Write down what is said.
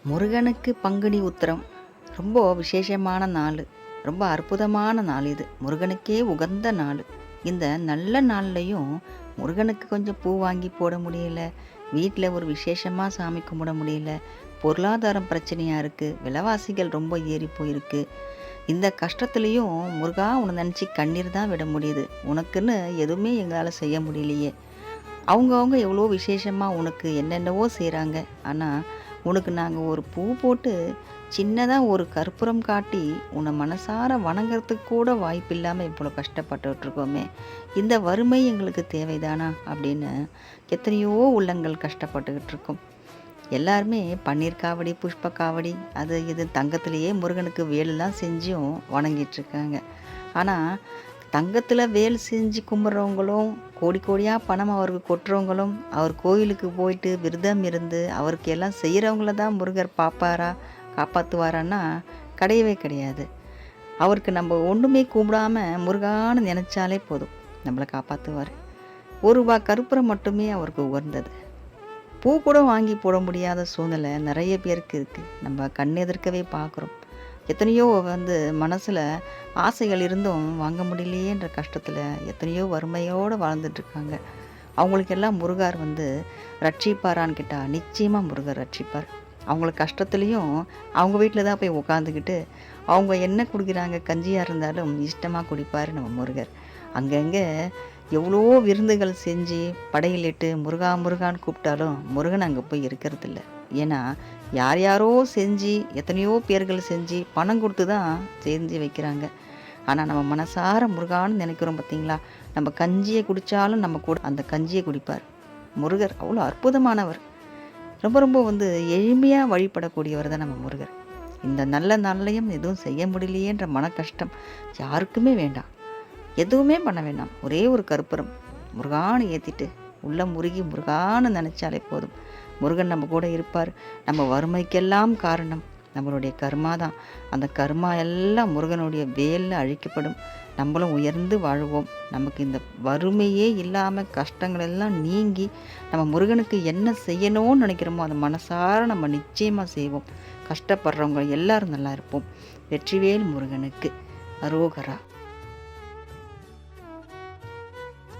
முருகனுக்கு பங்குனி உத்திரம் ரொம்ப விசேஷமான நாள். ரொம்ப அற்புதமான நாள் இது. முருகனுக்கே உகந்த நாள். இந்த நல்ல நாள்லையும் முருகனுக்கு கொஞ்சம் பூ வாங்கி போட முடியல, வீட்டில் ஒரு விசேஷமாக சாமி கும்பிட முடியல, பொருளாதாரம் பிரச்சனையாக இருக்குது, விலைவாசிகள் ரொம்ப ஏறி போயிருக்கு. இந்த கஷ்டத்துலேயும் முருகா உன்னை நினச்சி கண்ணீர் தான் விட முடியுது. உனக்குன்னு எதுவுமே எங்களால் செய்ய முடியலையே. அவங்கவுங்க எவ்வளோ விசேஷமாக உனக்கு என்னென்னவோ செய்கிறாங்க. ஆனால் உனக்கு நாங்கள் ஒரு பூ போட்டு சின்னதாக ஒரு கற்பூரம் காட்டி உன்னை மனசார வணங்குறதுக்கு கூட வாய்ப்பு இல்லாமல் இவ்வளோ கஷ்டப்பட்டுட்ருக்கோமே, இந்த வறுமை எங்களுக்கு தேவைதானா அப்படின்னு எத்தனையோ உள்ளங்கள் கஷ்டப்பட்டுக்கிட்டு இருக்கோம். எல்லாருமே பன்னீர் காவடி, புஷ்ப காவடி, அது இது தங்கத்திலேயே முருகனுக்கு வேலுலாம் செஞ்சும் வணங்கிட்டுருக்காங்க. ஆனால் தங்கத்தில் வேல் செஞ்சு கும்பிட்றவங்களும், கோடி கோடியாக பணம் அவருக்கு கொட்டுறவங்களும், அவர் கோயிலுக்கு போயிட்டு விரதம் இருந்து அவருக்கு எல்லாம் செய்கிறவங்கள தான் முருகர் பார்ப்பாரா, காப்பாற்றுவாரான்னா கிடையவே கிடையாது. அவருக்கு நம்ம ஒன்றுமே கும்பிடாம முருகான்னு நினச்சாலே போதும், நம்மளை காப்பாற்றுவார். ₹1 கற்பூரம் மட்டுமே அவருக்கு உகந்தது. பூ கூட வாங்கி போட முடியாத சூழ்நிலை நிறைய பேருக்கு இருக்குது. நம்ம கண்ணெதிர்க்கவே பார்க்குறோம். எத்தனையோ மனசில் ஆசைகள் இருந்தும் வாங்க முடியலையேன்ற கஷ்டத்தில் எத்தனையோ வறுமையோடு வாழ்ந்துட்டுருக்காங்க. அவங்களுக்கெல்லாம் முருகர் ரட்சிப்பாரான்னு கேட்டால் நிச்சயமாக முருகர் ரட்சிப்பார். அவங்கள கஷ்டத்துலேயும் அவங்க வீட்டில் தான் போய் உட்காந்துக்கிட்டு அவங்க என்ன குடிக்கிறாங்க, கஞ்சியாக இருந்தாலும் இஷ்டமாக குடிப்பார் நம்ம முருகர். அங்கங்கே எவ்வளோ விருந்துகள் செஞ்சு படையிலிட்டு முருகா முருகான்னு கூப்பிட்டாலும் முருகன் அங்கே போய் இருக்கிறதில்ல. ஏன்னா யார் யாரோ செஞ்சு எத்தனையோ பேர்கள் செஞ்சு பணம் கொடுத்து தான் செஞ்சு வைக்கிறாங்க. ஆனால் நம்ம மனசார முருகான்னு நினைக்கிறோம் பார்த்தீங்களா, நம்ம கஞ்சியை குடித்தாலும் நம்ம கூட அந்த கஞ்சியை குடிப்பார் முருகர். அவ்வளோ அற்புதமானவர். ரொம்ப ரொம்ப எளிமையாக வழிபடக்கூடியவர் தான் நம்ம முருகர். இந்த நல்ல நாள்லையும் எதுவும் செய்ய முடியலையேன்ற மன கஷ்டம் யாருக்குமே வேண்டாம். எதுவுமே பண்ண வேண்டாம். ஒரே ஒரு கற்பூரம் முருகான்னு ஏற்றிட்டு உள்ள முருகி முருகான்னு நினச்சாலே போதும், முருகன் நம்ம கூட இருப்பார். நம்ம வறுமைக்கெல்லாம் காரணம் நம்மளுடைய கர்மா தான். அந்த கர்மா எல்லாம் முருகனுடைய வேலில் அழிக்கப்படும். நம்மளும் உயர்ந்து வாழ்வோம். நமக்கு இந்த வறுமையே இல்லாமல் கஷ்டங்கள் எல்லாம் நீங்கி நம்ம முருகனுக்கு என்ன செய்யணும்னு நினைக்கிறோமோ அதை மனசார நம்ம நிச்சயமாக செய்வோம். கஷ்டப்படுறவங்க எல்லாரும் நல்லா இருப்போம். வெற்றிவேல் முருகனுக்கு அரோகரா.